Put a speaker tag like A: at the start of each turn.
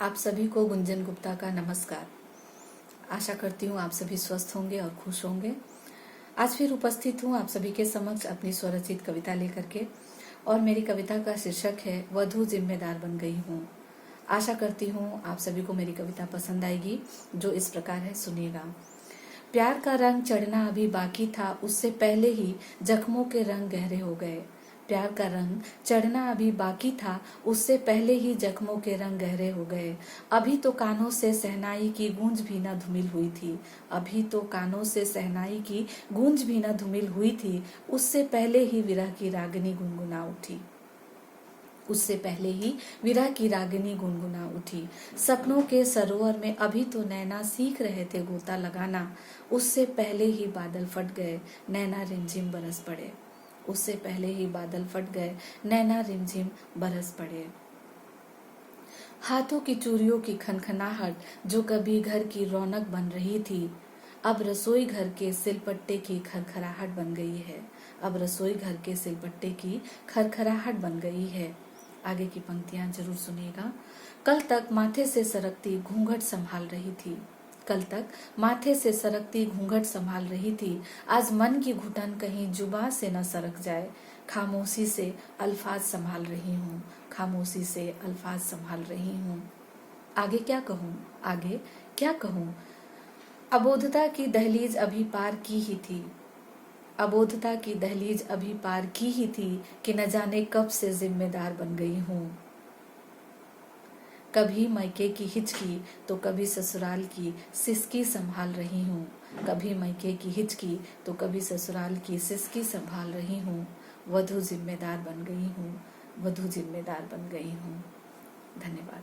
A: आप सभी को गुंजन गुप्ता का नमस्कार। आशा करती हूँ आप सभी स्वस्थ होंगे और खुश होंगे। आज फिर उपस्थित हूँ आप सभी के समक्ष अपनी स्वरचित कविता लेकर के, और मेरी कविता का शीर्षक है वधू जिम्मेदार बन गई हूँ। आशा करती हूँ आप सभी को मेरी कविता पसंद आएगी, जो इस प्रकार है, सुनिएगा। प्यार का रंग चढ़ना अभी बाकी था, उससे पहले ही जख्मों के रंग गहरे हो गए। प्यार का रंग चढ़ना अभी बाकी था, उससे पहले ही जख्मों के रंग गहरे हो गए। अभी तो कानों से शहनाई की गूंज भी न धुमिल हुई थी। अभी तो कानों से शहनाई की गूंज भी न धुमिल हुई थी। उससे पहले ही विरह की रागिनी गुनगुना उठी। उससे पहले ही विरह की रागिनी गुनगुना उठी। सपनों के सरोवर में अभी तो नैना सीख रहे थे गोता लगाना। उससे पहले ही बादल फट गए, नैना रिमझिम बरस पड़े। उससे पहले ही बादल फट गए, नैना रिमझिम बरस पड़े। हाथों की चूड़ियों की खनखनाहट जो कभी घर की रौनक बन रही थी, अब रसोई घर के सिलपट्टे की खरखराहट बन गई है। अब रसोई घर के सिलपट्टे की खरखराहट बन गई है। आगे की पंक्तियां जरूर सुनिएगा। कल तक माथे से सरकती घूंघट संभाल रही थी। कल तक माथे से सरकती घूंघट संभाल रही थी। आज मन की घुटन कहीं जुबां से न सरक जाए। खामोशी से अल्फाज संभाल रही हूँ। खामोशी से अल्फाज संभाल रही हूँ। आगे क्या कहूँ, आगे क्या कहूँ। अबोधता की दहलीज अभी पार की ही थी। अबोधता की दहलीज अभी पार की ही थी कि न जाने कब से जिम्मेदार बन गई हूँ। कभी मायके की हिचकी तो कभी ससुराल की सिसकी संभाल रही हूँ। कभी मायके की हिचकी तो कभी ससुराल की सिसकी संभाल रही हूँ। वधू जिम्मेदार बन गई हूँ। वधू जिम्मेदार बन गई हूँ। धन्यवाद।